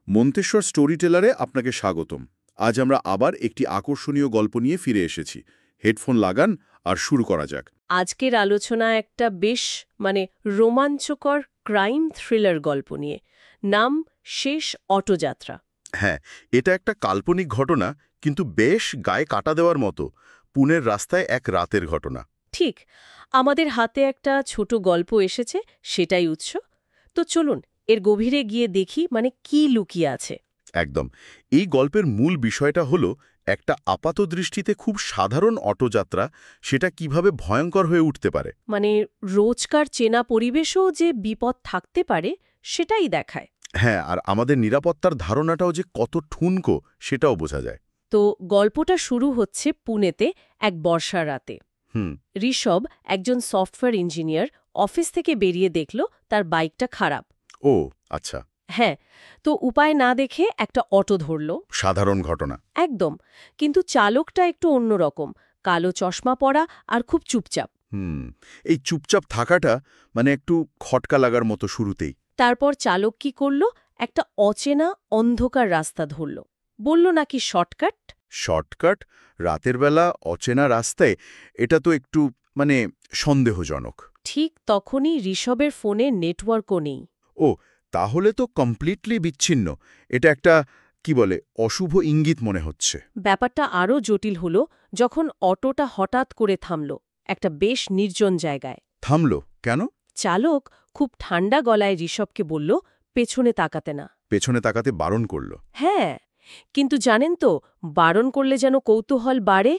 Manteswar story টেলারে আপনাকে স্বাগতম। আজ আমরা আবার একটি আকর্ষণীয় গল্প নিয়ে ফিরে এসেছি। হেডফোন লাগান আর শুরু করা যাক। আজকের আলোচনা একটা বেশ রোমাঞ্চকর ক্রাইম থ্রিলার গল্প নিয়ে। নাম শেষ অটোযাত্রা। হ্যাঁ, এটা একটা কাল্পনিক ঘটনা, কিন্তু বেশ গায়ে কাটা দেওয়ার মতো। পুনের রাস্তায় এক রাতের ঘটনা। ঠিক, আমাদের হাতে একটা ছোট গল্প এসেছে, সেটাই উৎস। তো চলুন এর গভীরে গিয়ে দেখি কি লুকিয়ে আছে। একদম। এই গল্পের মূল বিষয়টা হলো একটা আপাতদৃষ্টিতে খুব সাধারণ অটোযাত্রা সেটা কিভাবে ভয়ঙ্কর হয়ে উঠতে পারে। রোজকার চেনা পরিবেশেও যে বিপদ থাকতে পারে সেটাই দেখায়। হ্যাঁ, আর আমাদের নিরাপত্তার ধারণাটাও যে কত ঠুনকো সেটাও বোঝা যায়। তো গল্পটা শুরু হচ্ছে পুনেতে এক বর্ষার রাতে। হুম। ঋষভ, একজন সফটওয়্যার ইঞ্জিনিয়ার, অফিস থেকে বেরিয়ে দেখল তার বাইকটা খারাপ। ও আচ্ছা। হ্যাঁ, তো উপায় না দেখে একটা অটো ধরল। সাধারণ ঘটনা। একদম, কিন্তু চালকটা একটু অন্যরকম, কালো চশমা পরা আর খুব চুপচাপ। এই চুপচাপ থাকাটা একটু খটকা লাগার মতো শুরুতেই। তারপর চালক কি করল, একটা অচেনা অন্ধকার রাস্তা ধরল। বলল নাকি শর্টকাট। শর্টকাট রাতের বেলা অচেনা রাস্তায়, এটা তো একটু সন্দেহজনক। ঠিক তখনই ঋষভের ফোনে নেটওয়ার্কও নেই। ও, তাহলে তো কমপ্লিটলি বিচ্ছিন্ন। এটা একটা অশুভ ইঙ্গিত মনে হচ্ছে। ব্যাপারটা আরও জটিল হল যখন অটোটা হঠাৎ করে থামল একটা বেশ নির্জন জায়গায়। থামল কেন? চালক খুব ঠান্ডা গলায় ঋষভকে বলল পেছনে তাকাতে না। পেছনে তাকাতে বারণ করল? হ্যাঁ, কিন্তু জানেন তো, বারণ করলে যেন কৌতূহল বাড়ে।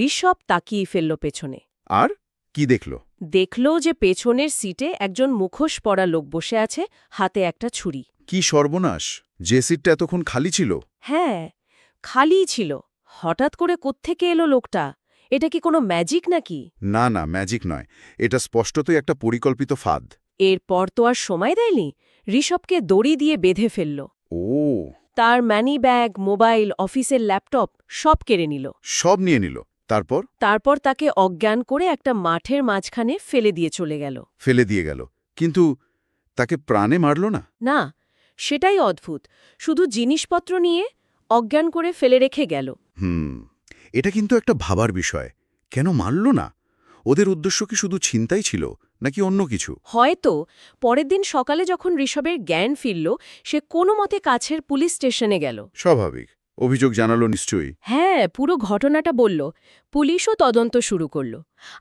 ঋষভ তাকিয়ে ফেলল পেছনে। আর কি দেখল? দেখল যে পেছনের সিটে একজন মুখোশ পরা লোক বসে আছে, হাতে একটা ছুরি। কি সর্বনাশ! যে সিটটা এতক্ষণ খালি ছিল। হ্যাঁ, খালিই ছিল। হঠাৎ করে কোত্থেকে এলো লোকটা? এটা কি কোনো ম্যাজিক নাকি? না না, ম্যাজিক নয়। এটা স্পষ্টতই একটা পরিকল্পিত ফাঁদ। এরপর তো আর সময় দেয়নি, ঋষভকে দড়ি দিয়ে বেঁধে ফেলল। ও! তার মানি ব্যাগ, মোবাইল, অফিসের ল্যাপটপ সব কেড়ে নিল। সব নিয়ে নিল? তারপর? তারপর তাকে অজ্ঞান করে একটা মাঠের মাঝখানে ফেলে দিয়ে চলে গেল। ফেলে দিয়ে গেল, কিন্তু তাকে প্রাণে মারল না? না, সেটাই অদ্ভুত। শুধু জিনিসপত্র নিয়ে অজ্ঞান করে ফেলে রেখে গেল। এটা কিন্তু একটা ভাবার বিষয়। কেন মারল না? ওদের উদ্দেশ্য কি শুধু ছিনতাই ছিল, নাকি অন্য কিছু? হয়তো পরের দিন সকালে যখন ঋষভের জ্ঞান ফিরল, সে কোনো মতে কাছের পুলিশ স্টেশনে গেল। স্বাভাবিক। অভিযোগ জানালো নিশ্চয়ই। হ্যাঁ, পুরো ঘটনাটা বলল। পুলিশও তদন্ত শুরু করল।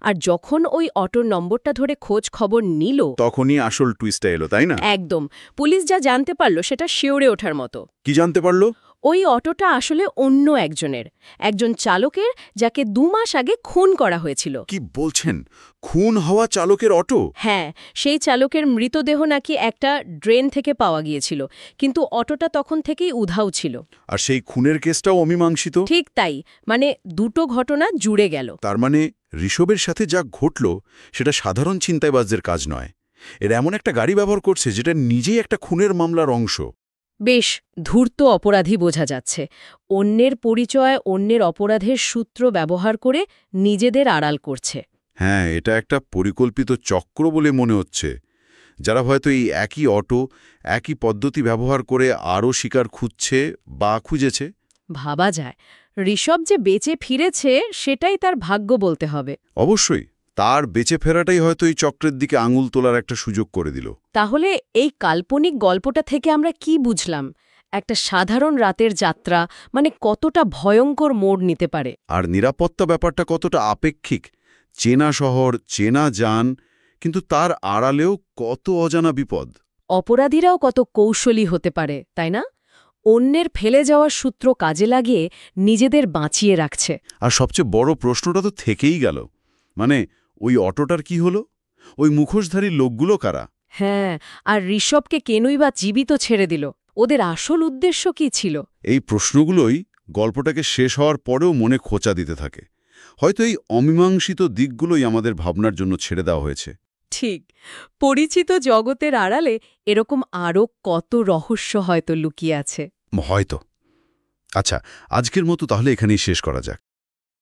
আর যখন ওই অটোর নম্বরটা ধরে খোঁজ খবর নিল, তখনই আসল টুইস্টটা এলো, তাই না? একদম, পুলিশ যা জানতে পারল সেটা শিউরে ওঠার মতো। কি জানতে পারলো? ওই অটোটা আসলে অন্য একজন চালকের, যাকে 2 মাস আগে খুন করা হয়েছিল। কি বলছেন? খুন হওয়া চালকের অটো? হ্যাঁ, সেই চালকের মৃতদেহ নাকি একটা ড্রেন থেকে পাওয়া গিয়েছিল, কিন্তু অটোটা তখন থেকেই উধাও ছিল। আর সেই খুনের কেসটাও অমীমাংসিত? ঠিক তাই, দুটো ঘটনা জুড়ে গেল। তার ঋষভের সাথে যা ঘটল সেটা সাধারণ ছিনতাইবাজদের কাজ নয়। এরা এমন একটা গাড়ি ব্যবহার করছে যেটা নিজেই একটা খুনের মামলার অংশ। বেশ ধূর্ত অপরাধী বোঝা যাচ্ছে। অন্যের পরিচয়, অন্যের অপরাধের সূত্র ব্যবহার করে নিজেদের আড়াল করছে। হ্যাঁ, এটা একটা পরিকল্পিত চক্র বলে মনে হচ্ছে, যারা হয়তো এই একই অটো, একই পদ্ধতি ব্যবহার করে আরও শিকার খুঁজছে বা খুঁজেছে। ভাবা যায়, ঋষভ যে বেঁচে ফিরেছে সেটাই তার ভাগ্য বলতে হবে। অবশ্যই, তার বেঁচে ফেরাটাই হয়তো এই চক্রের দিকে আঙুল তোলার একটা সুযোগ করে দিল। তাহলে এই কাল্পনিক গল্পটা থেকে আমরা কি বুঝলাম? একটা সাধারণ রাতের যাত্রা কতটা ভয়ঙ্কর মোড় নিতে পারে। আর নিরাপত্তা ব্যাপারটা কতটা আপেক্ষিক। চেনা শহর, চেনা যান, কিন্তু তার আড়ালেও কত অজানা বিপদ। অপরাধীরাও কত কৌশলী হতে পারে, তাই না? অন্যের ফেলে যাওয়ার সূত্র কাজে লাগিয়ে নিজেদের বাঁচিয়ে রাখছে। আর সবচেয়ে বড় প্রশ্নটা তো থেকেই গেল, ওই অটোটার কি হলো? ওই মুখোশধারী লোকগুলো কারা? হ্যাঁ, আর ঋষভকে কেনই বা জীবিত ছেড়ে দিল? ওদের আসল উদ্দেশ্য কি ছিল? এই প্রশ্নগুলোই গল্পটাকে শেষ হওয়ার পরেও মনে খোঁচা দিতে থাকে। হয়তো এই অমীমাংসিত দিকগুলোই আমাদের ভাবনার জন্য ছেড়ে দেওয়া হয়েছে। ঠিক, পরিচিত জগতের আড়ালে এরকম আরও কত রহস্য হয়তো লুকিয়ে আছে। হয়তো। আচ্ছা, আজকের মতো তাহলে এখানেই শেষ করা যাক।